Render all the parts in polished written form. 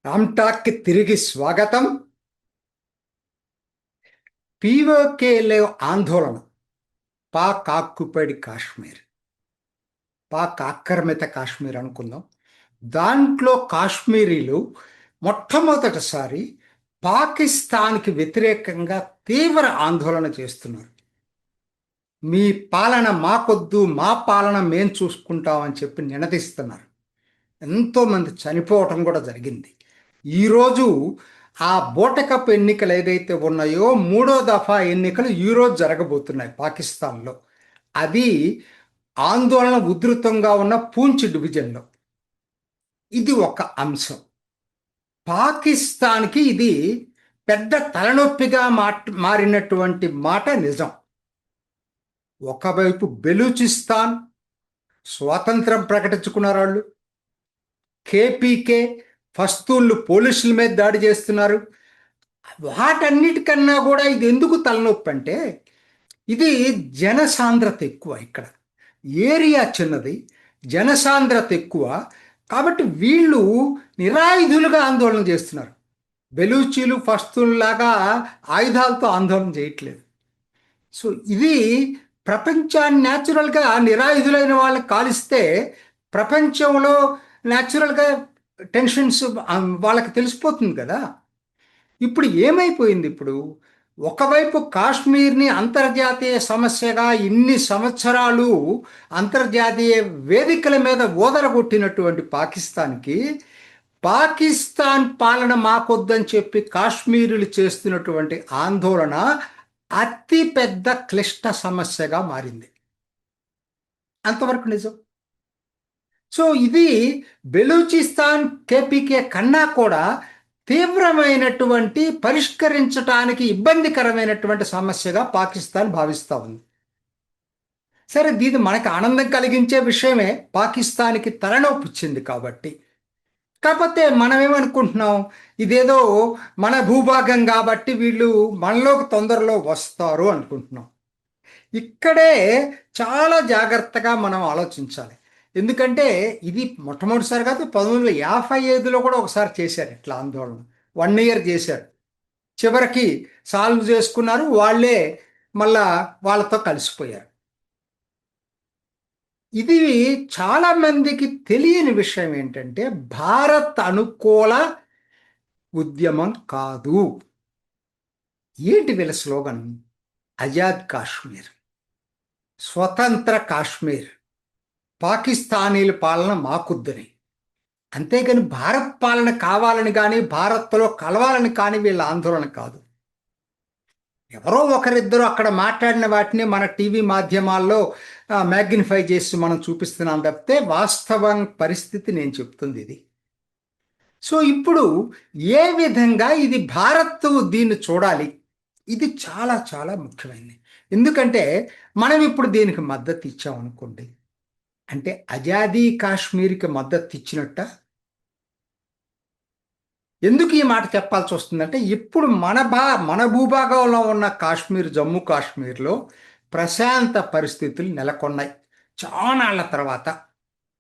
రామ్టాక్కి తిరిగి స్వాగతం. పీఓకేలో ఆందోళన. పాక్ ఆక్యుపైడ్ కాశ్మీర్, పాక్ ఆక్రమిత కాశ్మీర్ అనుకుందాం. దాంట్లో కాశ్మీరీలు మొట్టమొదటిసారి పాకిస్తాన్కి వ్యతిరేకంగా తీవ్ర ఆందోళన చేస్తున్నారు. మీ పాలన మాకొద్దు, మా పాలన మేం చూసుకుంటామని చెప్పి నినదిస్తున్నారు. ఎంతోమంది చనిపోవటం కూడా జరిగింది. ఈరోజు ఆ బూటకపు ఎన్నికలు ఏదైతే ఉన్నాయో, మూడో దఫా ఎన్నికలు ఈరోజు జరగబోతున్నాయి పాకిస్తాన్లో. అది ఆందోళన ఉధృతంగా ఉన్న పూంచ్ డివిజన్లో. ఇది ఒక అంశం. పాకిస్తాన్కి ఇది పెద్ద తలనొప్పిగా మారినటువంటి మాట నిజం. ఒకవైపు బెలూచిస్తాన్ స్వాతంత్రం ప్రకటించుకున్నారు వాళ్ళు. కేపీకే ఫస్తూళ్ళు పోలీసుల మీద దాడి చేస్తున్నారు. వాటన్నిటికన్నా కూడా ఇది ఎందుకు తలనొప్పి అంటే, ఇది జనసాంద్రత ఎక్కువ. ఇక్కడ ఏరియా చిన్నది, జనసాంద్రత ఎక్కువ. కాబట్టి వీళ్ళు నిరాయుధులుగా ఆందోళన చేస్తున్నారు. బెలూచీలు ఫస్తూల్లాగా ఆయుధాలతో ఆందోళన చేయట్లేదు. సో ఇది ప్రపంచాన్ని న్యాచురల్గా నిరాయుధులైన వాళ్ళని కాలిస్తే ప్రపంచంలో న్యాచురల్గా టెన్షన్స్ వాళ్ళకి తెలిసిపోతుంది కదా. ఇప్పుడు ఏమైపోయింది? ఇప్పుడు ఒకవైపు కాశ్మీర్ని అంతర్జాతీయ సమస్యగా ఇన్ని సంవత్సరాలు అంతర్జాతీయ వేదికల మీద ఓదరగొట్టినటువంటి పాకిస్తాన్కి, పాకిస్తాన్ పాలన మాకొద్దని చెప్పి కాశ్మీరులు చేస్తున్నటువంటి ఆందోళన అతి పెద్ద క్లిష్ట సమస్యగా మారింది. అంతవరకు నిజం. సో ఇది బెలూచిస్తాన్ కేపీకే కన్నా కూడా తీవ్రమైనటువంటి, పరిష్కరించడానికి ఇబ్బందికరమైనటువంటి సమస్యగా పాకిస్తాన్ భావిస్తూ ఉంది. సరే, దీని మనకు ఆనందం కలిగించే విషయమే, పాకిస్తాన్కి తలనొప్పిచ్చింది కాబట్టి. కాకపోతే మనం ఏమనుకుంటున్నాం, ఇదేదో మన భూభాగం కాబట్టి వీళ్ళు మనలోకి తొందరలో వస్తారు అనుకుంటున్నాం. ఇక్కడే చాలా జాగ్రత్తగా మనం ఆలోచించాలి. ఎందుకంటే ఇది మొట్టమొదటిసారి కాదు, 1955లో కూడా ఒకసారి చేశారు ఇట్లా ఆందోళన. 1 ఇయర్ చేశారు. చివరికి సాల్వ్ చేసుకున్నారు. వాళ్ళే మళ్ళా వాళ్ళతో కలిసిపోయారు. ఇది చాలా మందికి తెలియని విషయం ఏంటంటే, భారత్ అనుకూల ఉద్యమం కాదు. ఏంటి వీళ్ళ స్లోగన్? ఆజాద్ కాశ్మీర్, స్వతంత్ర కాశ్మీర్, పాకిస్తానీల పాలన మాకుద్దని. అంతేగాని భారత్ పాలన కావాలని కానీ, భారత్లో కలవాలని కానీ వీళ్ళ ఆందోళన కాదు. ఎవరో ఒకరిద్దరు అక్కడ మాట్లాడిన వాటిని మన టీవీ మాధ్యమాల్లో మ్యాగ్నిఫై చేసి మనం చూపిస్తున్నాం తప్పితే వాస్తవం పరిస్థితి నేను చెప్తుంది ఇది. సో ఇప్పుడు ఏ విధంగా ఇది భారత్ దీన్ని చూడాలి, ఇది చాలా చాలా ముఖ్యమైనది. ఎందుకంటే మనం ఇప్పుడు దీనికి మద్దతు ఇచ్చామనుకోండి, అంటే ఆజాదీ కాశ్మీర్కి మద్దతు ఇచ్చినట్ట. ఎందుకు ఈ మాట చెప్పాల్సి వస్తుందంటే, ఇప్పుడు మన భూభాగంలో ఉన్న కాశ్మీర్, జమ్మూ కాశ్మీర్లో ప్రశాంత పరిస్థితులు నెలకొన్నాయి చానాళ్ల తర్వాత.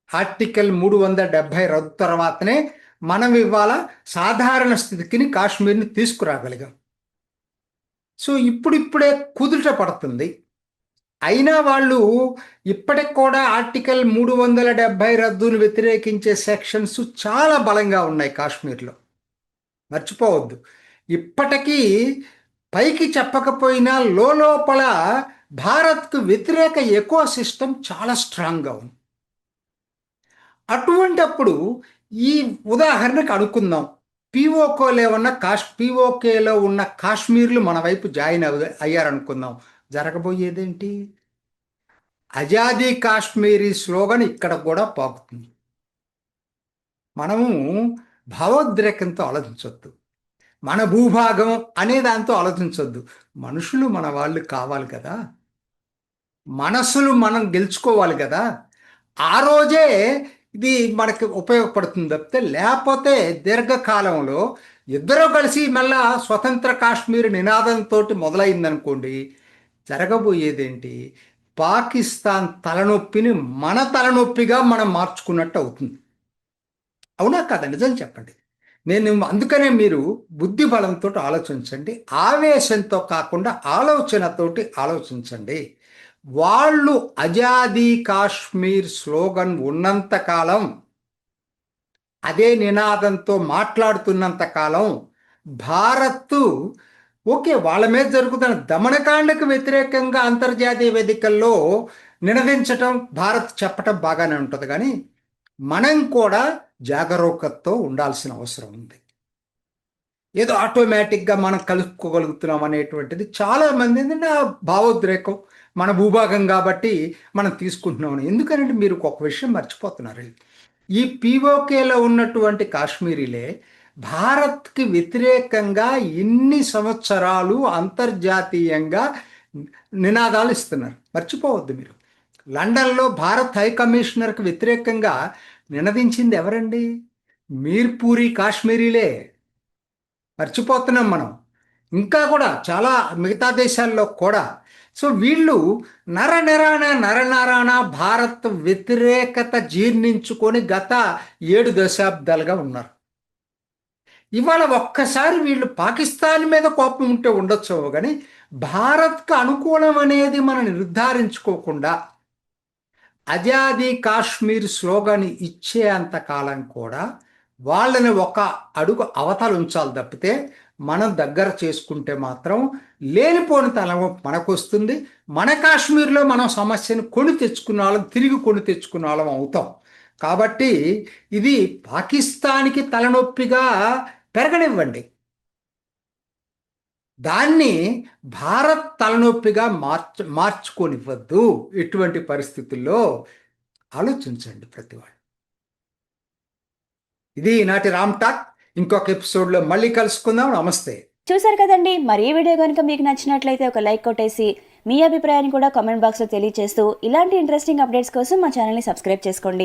ఆర్టికల్ 370 రద్దు తర్వాతనే మనం ఇవాళ సాధారణ స్థితికి కాశ్మీర్ని తీసుకురాగలిగాం. సో ఇప్పుడిప్పుడే కుదుట పడుతుంది. అయినా వాళ్ళు ఇప్పటికి కూడా ఆర్టికల్ 370 రద్దును వ్యతిరేకించే సెక్షన్స్ చాలా బలంగా ఉన్నాయి కాశ్మీర్లో. మర్చిపోవద్దు. ఇప్పటికీ పైకి చెప్పకపోయినా లోపల భారత్కు వ్యతిరేక ఎకో సిస్టమ్ చాలా స్ట్రాంగ్గా ఉంది. అటువంటప్పుడు ఈ ఉదాహరణకు అనుకుందాం, పీఓకేలో ఉన్న కాశ్మీర్లు మన వైపు జాయిన్ అయ్యారనుకుందాం. జరగబోయేదేంటి? ఆజాదీ కాశ్మీరీ స్లోగన్ ఇక్కడ కూడా పాకుతుంది. మనము భావోద్రేకంతో ఆలోచించొద్దు, మన భూభాగం అనే దాంతో ఆలోచించొద్దు. మనుషులు మన వాళ్ళు కావాలి కదా, మనసులు మనం గెలుచుకోవాలి కదా. ఆ రోజే ఇది మనకి ఉపయోగపడుతుంది తప్పితే, లేకపోతే దీర్ఘకాలంలో ఇద్దరూ కలిసి మళ్ళా స్వతంత్ర కాశ్మీర్ నినాదంతో మొదలైందనుకోండి, జరగబోయేదేంటి? పాకిస్తాన్ తలనొప్పిని మన తలనొప్పిగా మనం మార్చుకున్నట్టు అవుతుంది. అవునా కదా? నిజం చెప్పండి. నేను అందుకనే మీరు బుద్ధి బలంతో ఆలోచించండి, ఆవేశంతో కాకుండా ఆలోచనతోటి ఆలోచించండి. వాళ్ళు ఆజాదీ కాశ్మీర్ స్లోగన్ ఉన్నంత కాలం, అదే నినాదంతో మాట్లాడుతున్నంత కాలం భారత్ ఓకే, వాళ్ళ మీద జరుగుతున్న దమనకాండకు వ్యతిరేకంగా అంతర్జాతీయ వేదికల్లో నినదించటం, భారత్ చెప్పటం బాగానే ఉంటుంది. కానీ మనం కూడా జాగరూకతతో ఉండాల్సిన అవసరం ఉంది. ఏదో ఆటోమేటిక్గా మనం కలుపుకోగలుగుతున్నాం అనేటువంటిది చాలా మంది ఏంటంటే ఆ భావోద్రేకం, మన భూభాగం కాబట్టి మనం తీసుకుంటున్నాం. ఎందుకంటే మీరు ఒక విషయం మర్చిపోతున్నారు. ఈ పీఓకేలో ఉన్నటువంటి కాశ్మీరీలే భారత్కి వ్యతిరేకంగా ఇన్ని సంవత్సరాలు అంతర్జాతీయంగా నినాదాలు ఇస్తున్నారు. మర్చిపోవద్దు మీరు. లండన్లో భారత్ హై కమిషనర్కి వ్యతిరేకంగా నినదించింది ఎవరండి? మీర్పూరి కాశ్మీరీలే. మర్చిపోతున్నాం మనం. ఇంకా కూడా చాలా మిగతా దేశాల్లో కూడా. సో వీళ్ళు నరనరాన భారత్ వ్యతిరేకత జీర్ణించుకొని గత 7 దశాబ్దాలుగా ఉన్నారు. ఇవాళ ఒక్కసారి వీళ్ళు పాకిస్తాన్ మీద కోపం ఉంటే ఉండొచ్చు, కానీ భారత్కు అనుకూలం అనేది మనం నిర్ధారించుకోకుండా ఆజాదీ కాశ్మీర్ స్లోగన్ ఇచ్చే అంత కాలం కూడా వాళ్ళని ఒక అడుగు అవతల ఉంచాలి తప్పితే మనం దగ్గర చేసుకుంటే మాత్రం లేనిపోని తలం మనకు వస్తుంది. మన కాశ్మీర్లో మనం సమస్యను తెచ్చుకున్న వాళ్ళం, తిరిగి తెచ్చుకున్న వాళ్ళం అవుతాం. కాబట్టి ఇది పాకిస్తాన్కి తలనొప్పిగా పెరగనివ్వండి, దాన్ని భారత్ తలనొప్పిగా మార్చుకోనివ్వద్దు. ఇటువంటి పరిస్థితుల్లో ఆలోచించండి ప్రతివాడు. ఇది ఈనాటి రామ్ టాక్. ఇంకొక ఎపిసోడ్లో మళ్ళీ కలుసుకుందాం. నమస్తే. చూసారు కదండి, మరి ఈ వీడియో కనుక మీకు నచ్చినట్లయితే ఒక లైక్ కొట్టేసి మీ అభిప్రాయాన్ని కూడా కామెంట్ బాక్స్లో తెలియజేస్తూ ఇలాంటి ఇంట్రెస్టింగ్ అప్డేట్స్ కోసం మా ఛానల్ని సబ్స్క్రైబ్ చేసుకోండి.